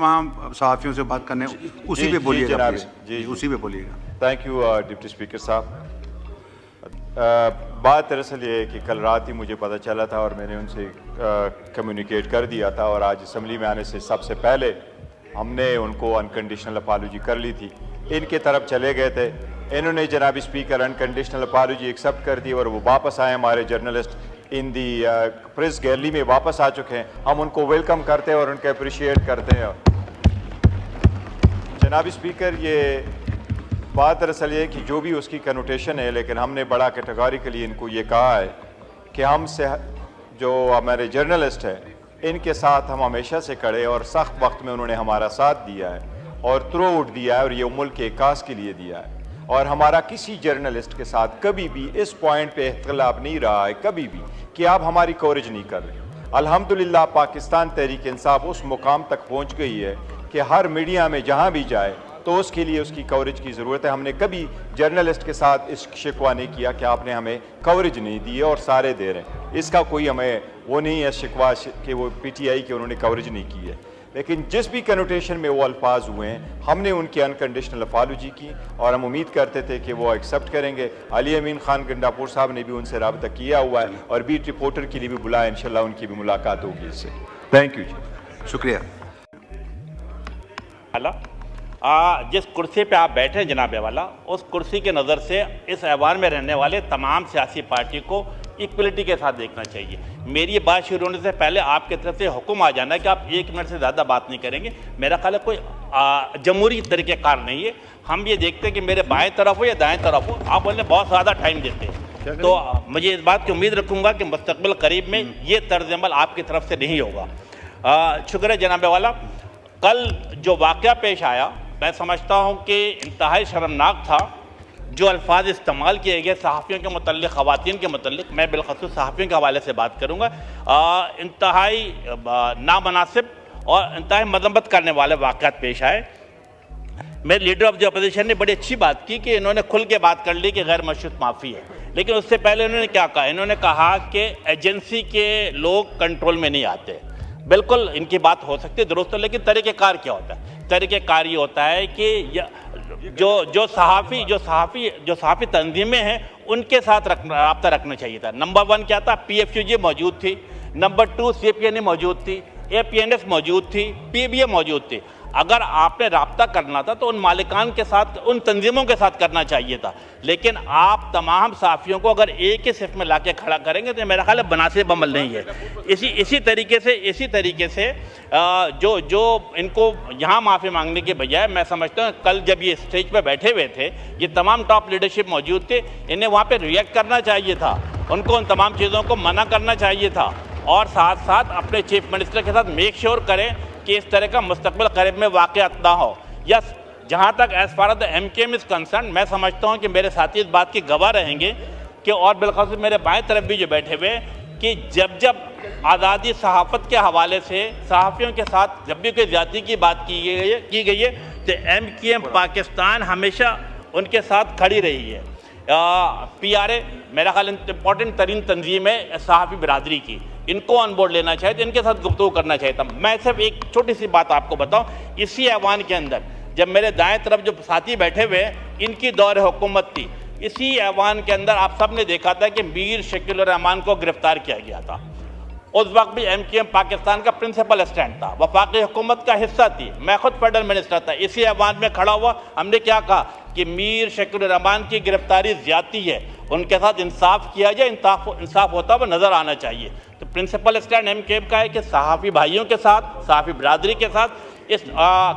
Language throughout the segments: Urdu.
وہاں صحافیوں سے بات کرنے اسی پہ بولیے گا، جی اسی پہ بولیے گا. تھینک یو ڈپٹی اسپیکر صاحب. بات دراصل یہ ہے کہ کل رات ہی مجھے پتہ چلا تھا اور میں نے ان سے کمیونیکیٹ کر دیا تھا، اور آج اسمبلی میں آنے سے سب سے پہلے ہم نے ان کو انکنڈیشنل اپالوجی کر لی تھی. ان کے طرف چلے گئے تھے، انہوں نے جناب اسپیکر انکنڈیشنل اپالوجی ایکسیپٹ کر دی اور وہ واپس آئے. ہمارے جرنلسٹ ان دی پریس گیلری میں واپس آ چکے ہیں. ہم ان کو ویلکم کرتے ہیں اور ان کو اپریشیٹ کرتے ہیں. جناب اسپیکر، یہ بات دراصل یہ ہے کہ جو بھی اس کی کنوٹیشن ہے، لیکن ہم نے بڑا کیٹیگوریکلی ان کو یہ کہا ہے کہ ہم سے جو ہمارے جرنلسٹ ہیں ان کے ساتھ ہم ہمیشہ سے کھڑے، اور سخت وقت میں انہوں نے ہمارا ساتھ دیا ہے اور تھرو آؤٹ دیا ہے، اور یہ ملک کے کاس کے لیے دیا ہے. اور ہمارا کسی جرنلسٹ کے ساتھ کبھی بھی اس پوائنٹ پہ اختلاف نہیں رہا ہے کبھی بھی کہ آپ ہماری کوریج نہیں کر رہے. الحمدللہ پاکستان تحریک انصاف اس مقام تک پہنچ گئی ہے کہ ہر میڈیا میں جہاں بھی جائے تو اس کے لیے اس کی کوریج کی ضرورت ہے. ہم نے کبھی جرنلسٹ کے ساتھ اس شکوہ نہیں کیا کہ آپ نے ہمیں کوریج نہیں دی ہے اور سارے دے رہے ہیں. اس کا کوئی ہمیں وہ نہیں ہے شکوہ کہ وہ پی ٹی آئی کہ انہوں نے کوریج نہیں کی ہے. لیکن جس بھی کنوٹیشن میں وہ الفاظ ہوئے ہیں ہم نے ان کی انکنڈیشنل اپالوجی کی، اور ہم امید کرتے تھے کہ وہ ایکسیپٹ کریں گے. علی امین خان گنڈاپور صاحب نے بھی ان سے رابطہ کیا ہوا ہے اور بیٹ رپورٹر کے لیے بھی بلایا. انشاءاللہ ان کی بھی ملاقات ہوگی اس سے. تھینک یو جی. شکریہ. جس کرسی پہ آپ بیٹھے ہیں جناب والا، اس کرسی کے نظر سے اس ایوان میں رہنے والے تمام سیاسی پارٹی کو ایکولیٹی کے ساتھ دیکھنا چاہیے. میری بات شروع ہونے سے پہلے آپ کی طرف سے حکم آ جانا ہے کہ آپ 1 منٹ سے زیادہ بات نہیں کریں گے. میرا خیال ہے کوئی جمہوری طریقہ کار نہیں ہے. ہم یہ دیکھتے ہیں کہ میرے بائیں طرف ہو یا دائیں طرف ہو، آپ بولنے بہت زیادہ ٹائم دیتے ہیں. تو مجھے اس بات کی امید رکھوں گا کہ مستقبل قریب میں یہ طرز عمل آپ کی طرف سے نہیں ہوگا. شکریہ جناب والا. کل جو واقعہ پیش آیا میں سمجھتا ہوں کہ انتہائی شرمناک تھا. جو الفاظ استعمال کیے گئے صحافیوں کے متعلق، خواتین کے متعلق، میں بالخصوص صحافیوں کے حوالے سے بات کروں گا، انتہائی نامناسب اور انتہائی مذمت کرنے والے واقعات پیش آئے. میرے لیڈر آف دی اپوزیشن نے بڑی اچھی بات کی کہ انہوں نے کھل کے بات کر لی کہ غیر مشروط معافی ہے. لیکن اس سے پہلے انہوں نے کیا کہا؟ انہوں نے کہا کہ ایجنسی کے لوگ کنٹرول میں نہیں آتے. بالکل ان کی بات ہو سکتی ہے، درست ہے، لیکن طریقہ کار کیا ہوتا ہے؟ طریقہ کار یہ ہوتا ہے کہ جو صحافی تنظیمیں ہیں ان کے ساتھ رابطہ رکھنا چاہیے تھا. نمبر 1 کیا تھا؟ پی ایف یو جی موجود تھی. نمبر 2 سی پی این اے موجود تھی. اے پی این ایس موجود تھی. پی بی اے موجود تھی. اگر آپ نے رابطہ کرنا تھا تو ان مالکان کے ساتھ، ان تنظیموں کے ساتھ کرنا چاہیے تھا. لیکن آپ تمام صحافیوں کو اگر ایک ہی صف میں لا کے کھڑا کریں گے تو میرا خیال ہے مناسب عمل نہیں ہے. اسی طریقے سے جو ان کو یہاں معافی مانگنے کے بجائے، میں سمجھتا ہوں کل جب یہ اسٹیج پہ بیٹھے ہوئے تھے، یہ تمام ٹاپ لیڈرشپ موجود تھے، انہیں وہاں پہ ریئیکٹ کرنا چاہیے تھا. ان کو ان تمام چیزوں کو منع کرنا چاہیے تھا، اور ساتھ ساتھ اپنے چیف منسٹر کے ساتھ میک شیور کریں کہ اس طرح کا مستقبل قریب میں واقعات نہ ہو. یا جہاں تک ایز فار دا ایم کے ایم از کنسرن، میں سمجھتا ہوں کہ میرے ساتھی اس بات کی گواہ رہیں گے کہ، اور بالخصوص میرے بائیں طرف بھی جو بیٹھے ہوئے، کہ جب آزادی صحافت کے حوالے سے صحافیوں کے ساتھ جب بھی کوئی زیادتی کی بات کی گئی ہے تو ایم کیو ایم پاکستان ہمیشہ ان کے ساتھ کھڑی رہی ہے. پی آر اے میرا خیال امپورٹنٹ ترین تنظیم ہے صحافی برادری کی. ان کو آن بورڈ لینا چاہیے تھا، ان کے ساتھ گفتگو کرنا چاہیے تھا. میں صرف ایک چھوٹی سی بات آپ کو بتاؤں، اسی ایوان کے اندر جب میرے دائیں طرف جو ساتھی بیٹھے ہوئے ان کی دور حکومت تھی، اسی ایوان کے اندر آپ سب نے دیکھا تھا کہ میر شکیل الرحمان کو گرفتار کیا گیا تھا. اس وقت بھی ایم کیو ایم پاکستان کا پرنسپل اسٹینڈ تھا، وفاقی حکومت کا حصہ تھی. میں خود فیڈرل منسٹر تھا. اسی ایوان میں کھڑا ہوا ہم نے کیا کہا کہ میر شکیل الرحمان کی گرفتاری زیادتی ہے، ان کے ساتھ انصاف کیا جائے، انصاف ہوتا ہوا نظر آنا چاہیے. تو principle stand M Q M کا ہے کہ صحافی بھائیوں کے ساتھ، صحافی برادری کے ساتھ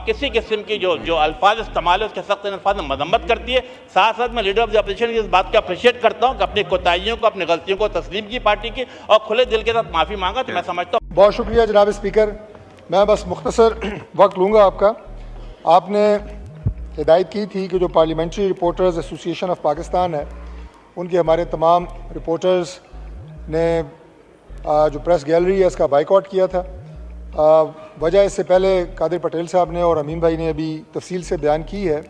کسی قسم کی جو الفاظ استعمال ہے اس کے سخت الفاظ میں مذمت کرتی ہے. ساتھ ساتھ میں لیڈر آف دی اپوزیشن کی اس بات کو اپریشیٹ کرتا ہوں کہ اپنی کوتاہیوں کو، اپنی غلطیوں کو تسلیم کی پارٹی کی اور کھلے دل کے ساتھ معافی مانگا. تو میں سمجھتا ہوں. بہت شکریہ جناب اسپیکر. میں بس مختصر وقت لوں گا آپ کا. آپ نے ہدایت کی تھی کہ جو پارلیمنٹری رپورٹرز ایسوسی ایشن آف پاکستان ہے، ان کے ہمارے تمام رپورٹرز نے جو پریس گیلری ہے اس کا بائیکاٹ کیا تھا. وجہ اس سے پہلے قادر پٹیل صاحب نے اور امین بھائی نے ابھی تفصیل سے بیان کی ہے.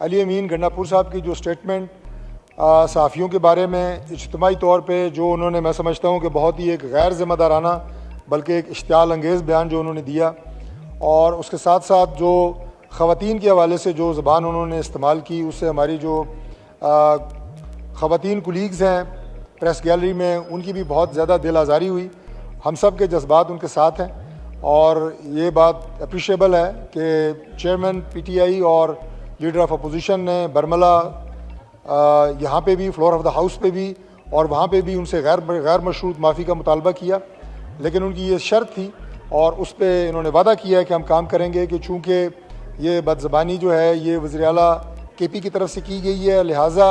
علی امین گنڈاپور صاحب کی جو اسٹیٹمنٹ صحافیوں کے بارے میں اجتماعی طور پہ جو انہوں نے، میں سمجھتا ہوں کہ بہت ہی ایک غیر ذمہ دارانہ بلکہ ایک اشتعال انگیز بیان جو انہوں نے دیا، اور اس کے ساتھ ساتھ جو خواتین کے حوالے سے جو زبان انہوں نے استعمال کی اس سے ہماری جو خواتین کولیگز ہیں پریس گیلری میں ان کی بھی بہت زیادہ دل آزاری ہوئی. ہم سب کے جذبات ان کے ساتھ ہیں اور یہ بات اپریشیبل ہے کہ چیئرمین پی ٹی آئی اور لیڈر آف اپوزیشن نے برملا یہاں پہ بھی فلور آف دا ہاؤس پہ بھی اور وہاں پہ بھی ان سے غیر مشروط معافی کا مطالبہ کیا, لیکن ان کی یہ شرط تھی اور اس پہ انہوں نے وعدہ کیا ہے کہ ہم کام کریں گے کہ چونکہ یہ بد زبانی جو ہے یہ وزیر اعلیٰ کے پی کی طرف سے کی گئی ہے, لہٰذا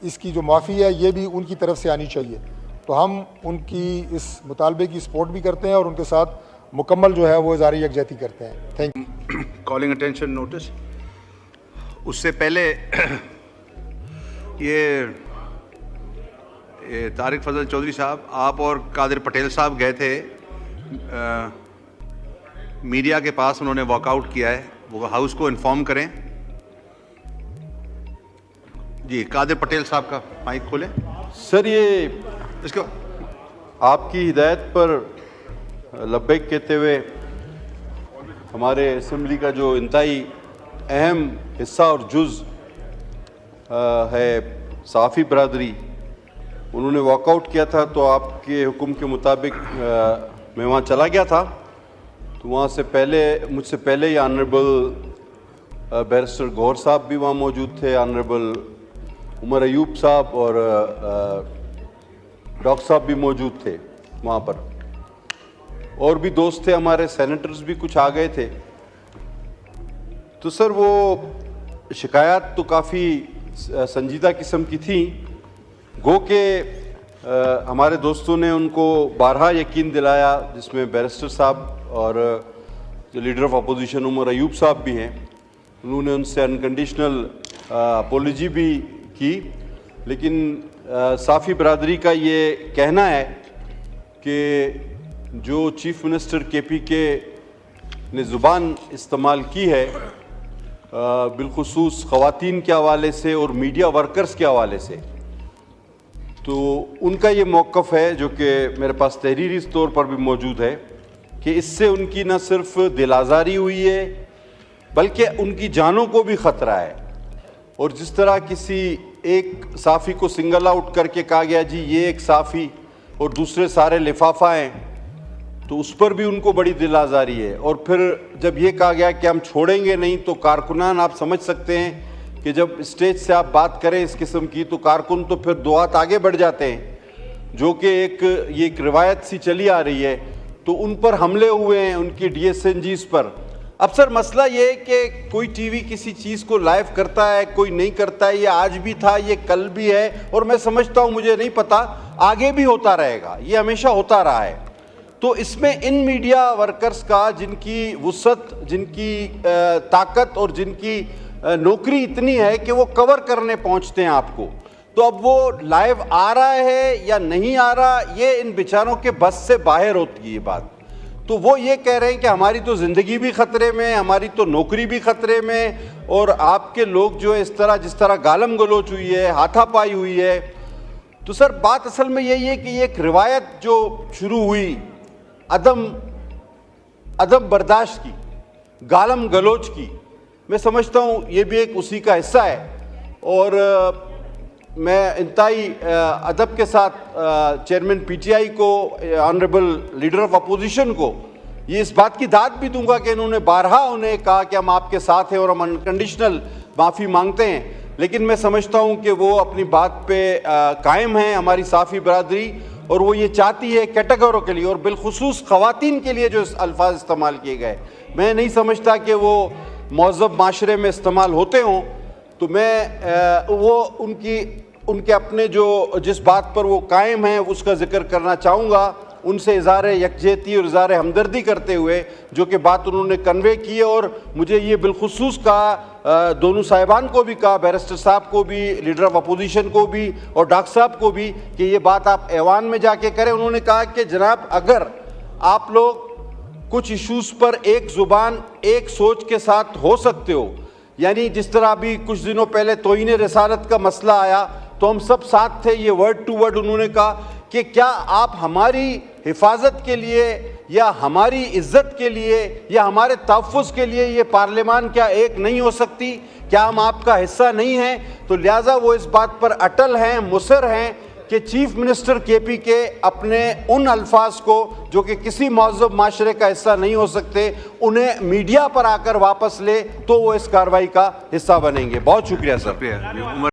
اس کی جو معافی ہے یہ بھی ان کی طرف سے آنی چاہیے. تو ہم ان کی اس مطالبے کی سپورٹ بھی کرتے ہیں اور ان کے ساتھ مکمل جو ہے وہ اظہار یکجہتی کرتے ہیں. Thank you. Calling attention notice. اس سے پہلے یہ طارق فضل چودھری صاحب, آپ اور قادر پٹیل صاحب گئے تھے میڈیا کے پاس, انہوں نے واک آؤٹ کیا ہے, وہ ہاؤس کو انفارم کریں. جی قادر پٹیل صاحب کا مائک کھولیں. سر یہ اس کو آپ کی ہدایت پر لبیک کہتے ہوئے ہمارے اسمبلی کا جو انتہائی اہم حصہ اور جز ہے صحافی برادری, انہوں نے واک آؤٹ کیا تھا, تو آپ کے حکم کے مطابق میں وہاں چلا گیا تھا. تو وہاں سے پہلے مجھ سے پہلے ہی آنریبل بیرسٹر گوہر صاحب بھی وہاں موجود تھے, آنریبل عمر ایوب صاحب اور ڈاکٹر صاحب بھی موجود تھے وہاں پر, اور بھی دوست تھے ہمارے, سینیٹرز بھی کچھ آ گئے تھے. تو سر وہ شکایات تو کافی سنجیدہ قسم کی تھیں, گو کہ ہمارے دوستوں نے ان کو بارہا یقین دلایا, جس میں بیرسٹر صاحب اور جو leader of opposition Omar Ayub صاحب بھی ہیں, انہوں نے ان سے انکنڈیشنل اپولوجی بھی کی. لیکن صحافی برادری کا یہ کہنا ہے کہ جو چیف منسٹر کے پی کے نے زبان استعمال کی ہے بالخصوص خواتین کے حوالے سے اور میڈیا ورکرز کے حوالے سے, تو ان کا یہ موقف ہے جو کہ میرے پاس تحریری طور پر بھی موجود ہے کہ اس سے ان کی نہ صرف دل آزاری ہوئی ہے بلکہ ان کی جانوں کو بھی خطرہ ہے. اور جس طرح کسی ایک صحافی کو سنگل آؤٹ کر کے کہا گیا جی یہ ایک صحافی اور دوسرے سارے لفافہ ہیں, تو اس پر بھی ان کو بڑی دل آزاری ہے. اور پھر جب یہ کہا گیا کہ ہم چھوڑیں گے نہیں, تو کارکنان آپ سمجھ سکتے ہیں کہ جب اسٹیج سے آپ بات کریں اس قسم کی, تو کارکن تو پھر دو ہاتھ آگے بڑھ جاتے ہیں, جو کہ یہ ایک روایت سی چلی آ رہی ہے. تو ان پر حملے ہوئے ہیں, ان کی ڈی ایس این جیز پر. اب سر مسئلہ یہ ہے کہ کوئی ٹی وی کسی چیز کو لائیو کرتا ہے, کوئی نہیں کرتا ہے. یہ آج بھی تھا, یہ کل بھی ہے, اور میں سمجھتا ہوں, مجھے نہیں پتا, آگے بھی ہوتا رہے گا, یہ ہمیشہ ہوتا رہا ہے. تو اس میں ان میڈیا ورکرز کا جن کی وسعت, جن کی طاقت اور جن کی نوکری اتنی ہے کہ وہ کور کرنے پہنچتے ہیں آپ کو, تو اب وہ لائیو آ رہا ہے یا نہیں آ رہا, یہ ان بیچاروں کے بس سے باہر ہوتی ہے یہ بات. تو وہ یہ کہہ رہے ہیں کہ ہماری تو زندگی بھی خطرے میں, ہماری تو نوکری بھی خطرے میں, اور آپ کے لوگ جو ہے جس طرح گالم گلوچ ہوئی ہے, ہاتھا پائی ہوئی ہے. تو سر بات اصل میں یہی ہے کہ یہ ایک روایت جو شروع ہوئی عدم برداشت کی, گالم گلوچ کی, میں سمجھتا ہوں یہ بھی ایک اسی کا حصہ ہے. اور میں انتہائی ادب کے ساتھ چیئرمین پی ٹی آئی کو, آنریبل لیڈر آف اپوزیشن کو یہ اس بات کی داد بھی دوں گا کہ انہوں نے بارہا انہیں کہا کہ ہم آپ کے ساتھ ہیں اور ہم انکنڈیشنل معافی مانگتے ہیں. لیکن میں سمجھتا ہوں کہ وہ اپنی بات پہ قائم ہیں, ہماری صحافی برادری, اور وہ یہ چاہتی ہے کیٹیگوریکلی اور بالخصوص خواتین کے لیے جو الفاظ استعمال کیے گئے, میں نہیں سمجھتا کہ وہ مہذب معاشرے میں استعمال ہوتے ہوں. تو میں وہ ان کے اپنے جس بات پر وہ قائم ہیں اس کا ذکر کرنا چاہوں گا, ان سے اظہار یکجہتی اور اظہار ہمدردی کرتے ہوئے, جو کہ بات انہوں نے کنوے کی ہے. اور مجھے یہ بالخصوص کہا, دونوں صاحبان کو بھی کہا, بیرسٹر صاحب کو بھی, لیڈر آف اپوزیشن کو بھی اور ڈاکٹر صاحب کو بھی, کہ یہ بات آپ ایوان میں جا کے کریں. انہوں نے کہا کہ جناب اگر آپ لوگ کچھ ایشوز پر ایک زبان ایک سوچ کے ساتھ ہو سکتے ہو, یعنی جس طرح ابھی کچھ دنوں پہلے توہین رسالت کا مسئلہ آیا تو ہم سب ساتھ تھے, یہ ورڈ ٹو ورڈ انہوں نے کہا کہ کیا آپ ہماری حفاظت کے لیے یا ہماری عزت کے لیے یا ہمارے تحفظ کے لیے یہ پارلیمان کیا ایک نہیں ہو سکتی؟ کیا ہم آپ کا حصہ نہیں ہیں؟ تو لہٰذا وہ اس بات پر اٹل ہیں، مصر ہیں کہ چیف منسٹر کے پی کے اپنے ان الفاظ کو جو کہ کسی مہذب معاشرے کا حصہ نہیں ہو سکتے انہیں میڈیا پر آ کر واپس لے تو وہ اس کارروائی کا حصہ بنیں گے۔ بہت شکریہ سر۔